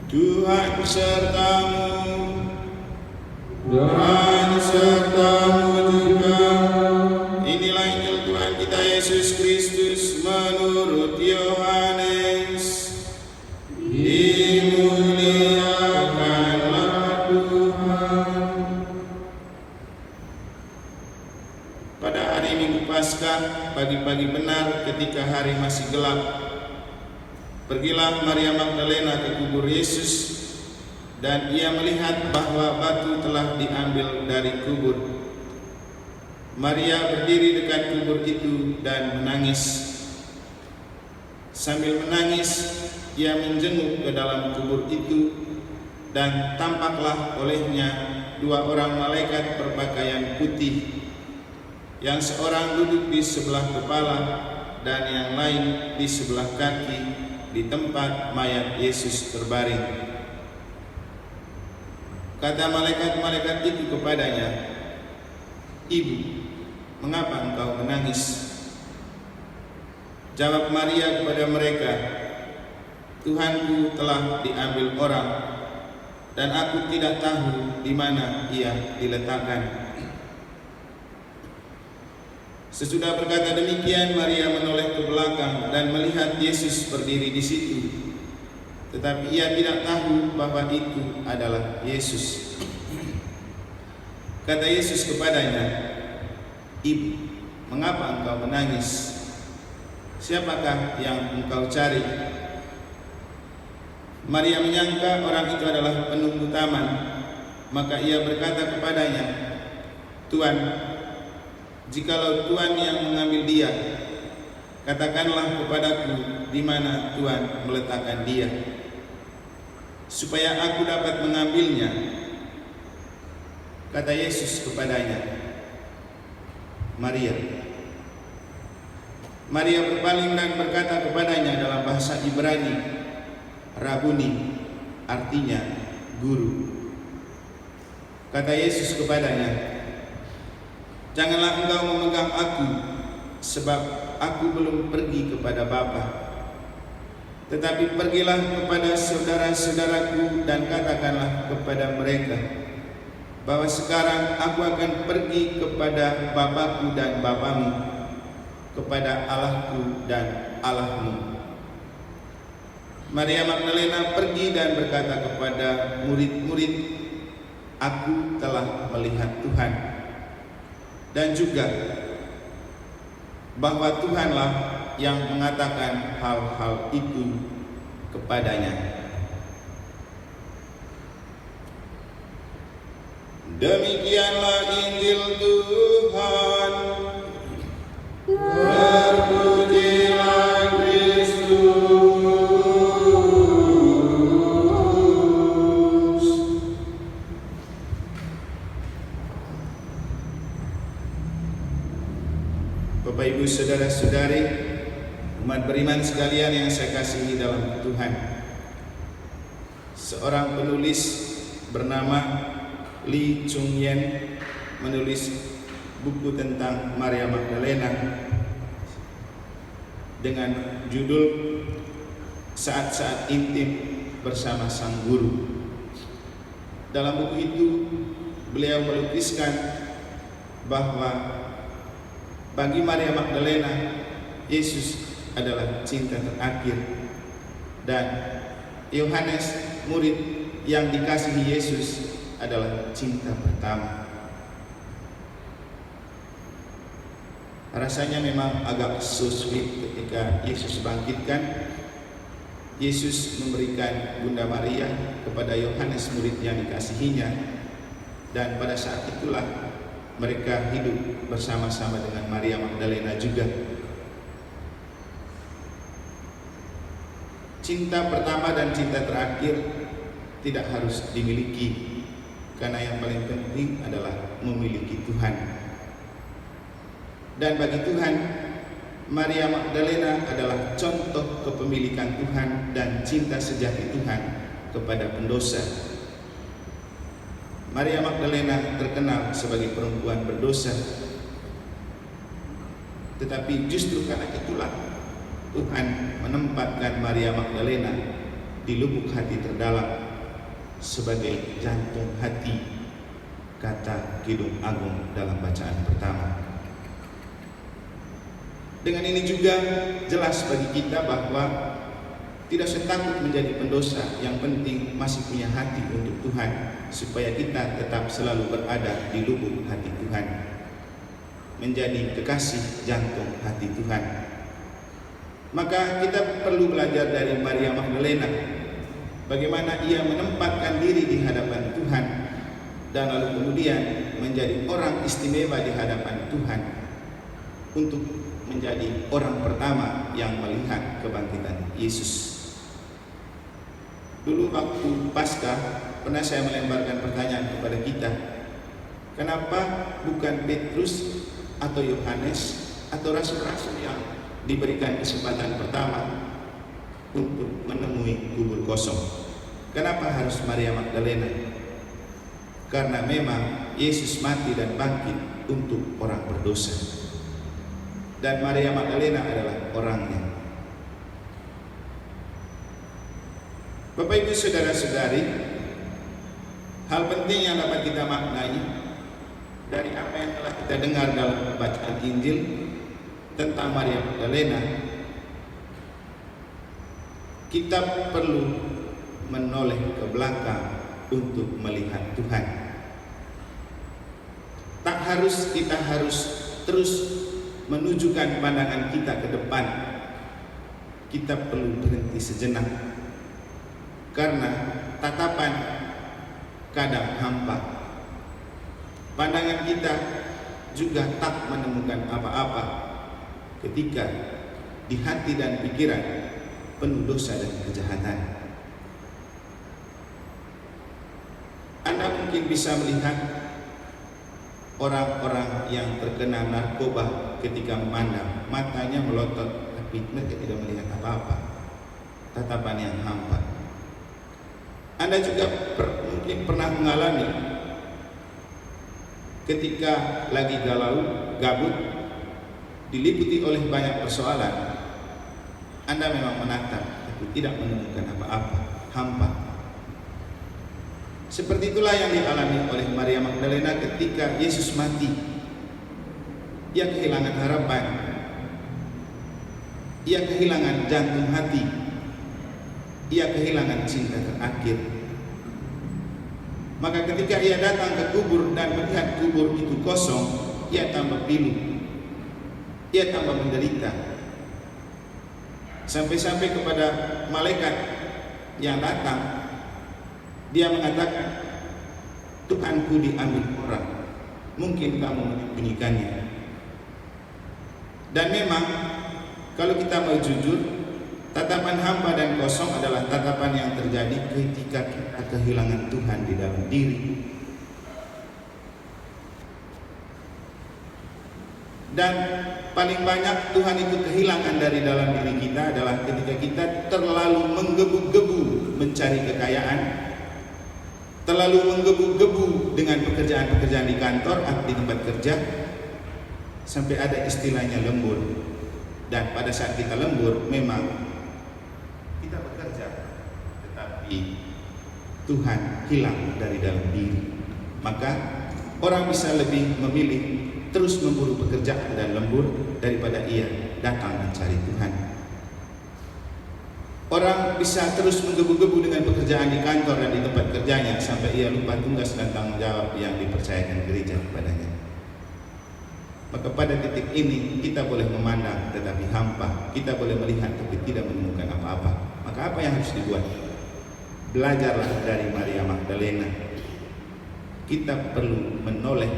Tuhan sertamu dan sertamu juga. Inilah Injil Tuhan kita Yesus Kristus menurut Yohanes. Dimuliakanlah Tuhan. Pada hari Minggu Paskah, pagi-pagi benar ketika hari masih gelap, pergilah Maria Magdalena ke kubur Yesus, dan ia melihat bahwa batu telah diambil dari kubur. Maria berdiri dekat kubur itu dan menangis. Sambil menangis, ia menjenguk ke dalam kubur itu, dan tampaklah olehnya dua orang malaikat berpakaian putih, yang seorang duduk di sebelah kepala dan yang lain di sebelah kaki di tempat mayat Yesus terbaring. Kata malaikat-malaikat itu kepadanya, "Ibu, mengapa engkau menangis?" Jawab Maria kepada mereka, "Tuhanku telah diambil orang, dan aku tidak tahu di mana ia diletakkan." Sesudah berkata demikian, Maria menoleh ke belakang dan melihat Yesus berdiri di situ. Tetapi ia tidak tahu bahwa itu adalah Yesus. Kata Yesus kepadanya, "Ibu, mengapa engkau menangis? Siapakah yang engkau cari?" Maria menyangka orang itu adalah penunggu taman, maka ia berkata kepadanya, "Tuan, jikalau Tuan yang mengambil dia, katakanlah kepadaku di mana Tuan meletakkan dia, supaya aku dapat mengambilnya." Kata Yesus kepadanya, "Maria." Maria berpaling dan berkata kepadanya dalam bahasa Ibrani, "Rabuni," artinya guru. Kata Yesus kepadanya, "Janganlah engkau memegang aku, sebab aku belum pergi kepada Bapa. Tetapi pergilah kepada saudara-saudaraku dan katakanlah kepada mereka bahwa sekarang aku akan pergi kepada Bapakku dan Bapamu, kepada Allahku dan Allahmu." Maria Magdalena pergi dan berkata kepada murid-murid, "Aku telah melihat Tuhan," dan juga bahwa Tuhanlah yang mengatakan hal-hal itu kepadanya. Demikianlah Injil Tuhan. Terpujilah Kristus. Bapak, Ibu, saudara-saudari, umat beriman sekalian yang saya kasihi dalam Tuhan, seorang penulis bernama Lee Chung Yen menulis buku tentang Maria Magdalena dengan judul Saat-saat Intim Bersama Sang Guru. Dalam buku itu beliau melukiskan bahwa bagi Maria Magdalena, Yesus adalah cinta terakhir, dan Yohanes, murid yang dikasihi Yesus, adalah cinta pertama. Rasanya memang agak so sweet ketika Yesus bangkitkan. Yesus memberikan Bunda Maria kepada Yohanes, murid yang dikasihinya, dan pada saat itulah mereka hidup bersama-sama dengan Maria Magdalena juga. Cinta pertama dan cinta terakhir tidak harus dimiliki, karena yang paling penting adalah memiliki Tuhan. Dan bagi Tuhan, Maria Magdalena adalah contoh kepemilikan Tuhan dan cinta sejati Tuhan kepada pendosa. Maria Magdalena terkenal sebagai perempuan berdosa, tetapi justru karena itulah Tuhan menempatkan Maria Magdalena di lubuk hati terdalam sebagai jantung hati, kata Kidung Agung dalam bacaan pertama. Dengan ini juga jelas bagi kita bahwa tidak usah takut menjadi pendosa, yang penting masih punya hati untuk Tuhan, supaya kita tetap selalu berada di lubuk hati Tuhan, menjadi kekasih jantung hati Tuhan. Maka kita perlu belajar dari Maria Magdalena, bagaimana ia menempatkan diri di hadapan Tuhan dan lalu kemudian menjadi orang istimewa di hadapan Tuhan untuk menjadi orang pertama yang melihat kebangkitan Yesus. Dulu waktu Paskah pernah saya melemparkan pertanyaan kepada kita, kenapa bukan Petrus atau Yohanes atau rasul-rasul yang diberikan kesempatan pertama untuk menemui kubur kosong? Kenapa harus Maria Magdalena? Karena memang Yesus mati dan bangkit untuk orang berdosa, dan Maria Magdalena adalah orangnya. Bapak Ibu saudara-saudari, hal penting yang dapat kita maknai dari apa yang telah kita dengar dalam bacaan Injil tentang Maria Magdalena, kita perlu menoleh ke belakang untuk melihat Tuhan. Kita harus terus menunjukkan pandangan kita ke depan. Kita perlu berhenti sejenak, karena tatapan kadang hampa. Pandangan kita juga tak menemukan apa-apa ketika di hati dan pikiran penuh dosa dan kejahatan. Anda mungkin bisa melihat orang-orang yang terkena narkoba ketika memandang, matanya melotot, tapi mereka tidak melihat apa-apa. Tatapan yang hampa. Anda juga mungkin pernah mengalami ketika lagi galau, gabut, diliputi oleh banyak persoalan, Anda memang menatap tapi tidak menemukan apa-apa, hampa. Seperti itulah yang dialami oleh Maria Magdalena ketika Yesus mati. Ia kehilangan harapan, ia kehilangan jantung hati, ia kehilangan cinta terakhir. Maka ketika ia datang ke kubur dan melihat kubur itu kosong, ia tambah pilu, ia tambah menderita. Sampai-sampai kepada malaikat yang datang, dia mengatakan, Tuhanku diambil orang, mungkin kamu menyembunyikannya. Dan memang kalau kita mau jujur, tatapan hampa dan kosong adalah tatapan yang terjadi ketika kita kehilangan Tuhan di dalam diri. Dan paling banyak Tuhan itu kehilangan dari dalam diri kita adalah ketika kita terlalu menggebu-gebu mencari kekayaan, terlalu menggebu-gebu dengan pekerjaan-pekerjaan di kantor atau di tempat kerja, sampai ada istilahnya lembur. Dan pada saat kita lembur, memang kita bekerja, tetapi Tuhan hilang dari dalam diri. Maka orang bisa lebih memilih terus memburu pekerjaan dan lembur daripada ia datang mencari Tuhan. Orang bisa terus menggebu-gebu dengan pekerjaan di kantor dan di tempat kerjanya sampai ia lupa tugas dan tanggung jawab yang dipercayakan gereja kepadanya. Maka pada titik ini kita boleh memandang tetapi hampa, kita boleh melihat tapi tidak menemukan apa-apa. Maka apa yang harus dibuat? Belajarlah dari Maria Magdalena. Kita perlu menoleh,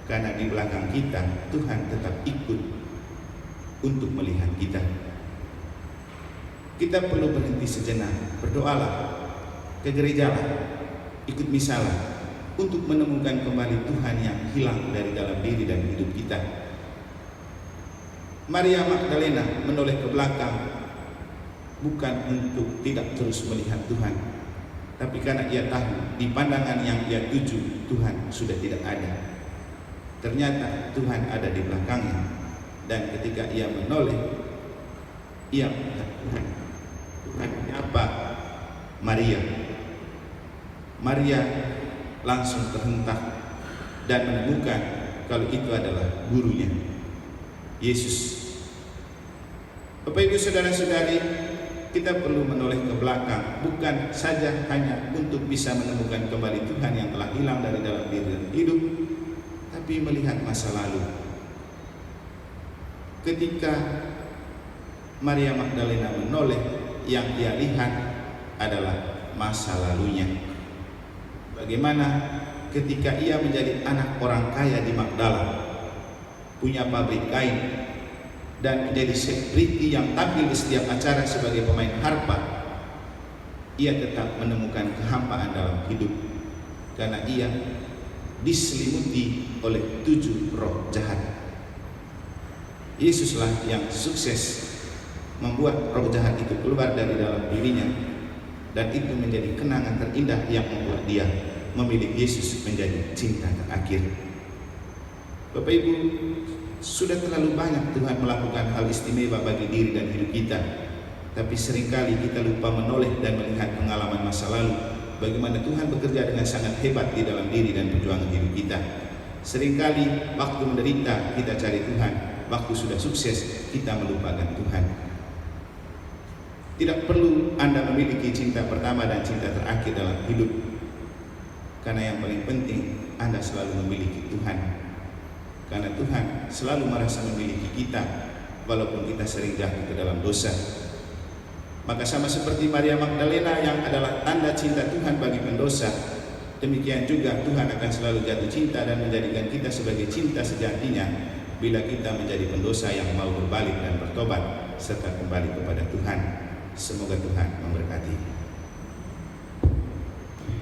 karena di belakang kita Tuhan tetap ikut untuk melihat kita. Kita perlu berhenti sejenak, berdoalah, ke gerejalah, ikut misalah, untuk menemukan kembali Tuhan yang hilang dari dalam diri dan hidup kita. Maria Magdalena menoleh ke belakang bukan untuk tidak terus melihat Tuhan, tapi karena ia tahu di pandangan yang ia tuju Tuhan sudah tidak ada. Ternyata Tuhan ada di belakangnya, dan ketika ia menoleh, ia melihat Tuhan. Tuhan apa? Maria. Maria langsung terhentak dan menemukan kalau itu adalah gurunya, Yesus. Bapak Ibu saudara-saudari, kita perlu menoleh ke belakang, bukan saja hanya untuk bisa menemukan kembali Tuhan yang telah hilang dari dalam diri dan hidup, tapi melihat masa lalu. Ketika Maria Magdalena menoleh, yang ia lihat adalah masa lalunya. Bagaimana ketika ia menjadi anak orang kaya di Magdala, punya pabrik kain, dan menjadi selebriti yang tampil di setiap acara sebagai pemain harpa, ia tetap menemukan kehampaan dalam hidup karena ia diselimuti oleh 7 roh jahat. Yesuslah yang sukses membuat roh jahat itu keluar dari dalam dirinya, dan itu menjadi kenangan terindah yang membuat dia memilih Yesus menjadi cinta terakhir. Bapak Ibu, sudah terlalu banyak Tuhan melakukan hal istimewa bagi diri dan hidup kita, tapi seringkali kita lupa menoleh dan melihat pengalaman masa lalu, bagaimana Tuhan bekerja dengan sangat hebat di dalam diri dan perjuangan hidup kita. Seringkali waktu menderita kita cari Tuhan, waktu sudah sukses kita melupakan Tuhan. Tidak perlu Anda memiliki cinta pertama dan cinta terakhir dalam hidup, karena yang paling penting Anda selalu memiliki Tuhan. Karena Tuhan selalu merasa memiliki kita walaupun kita sering jatuh ke dalam dosa. Maka sama seperti Maria Magdalena yang adalah tanda cinta Tuhan bagi pendosa, demikian juga Tuhan akan selalu jatuh cinta dan menjadikan kita sebagai cinta sejatinya bila kita menjadi pendosa yang mau berbalik dan bertobat serta kembali kepada Tuhan. Semoga Tuhan memberkati.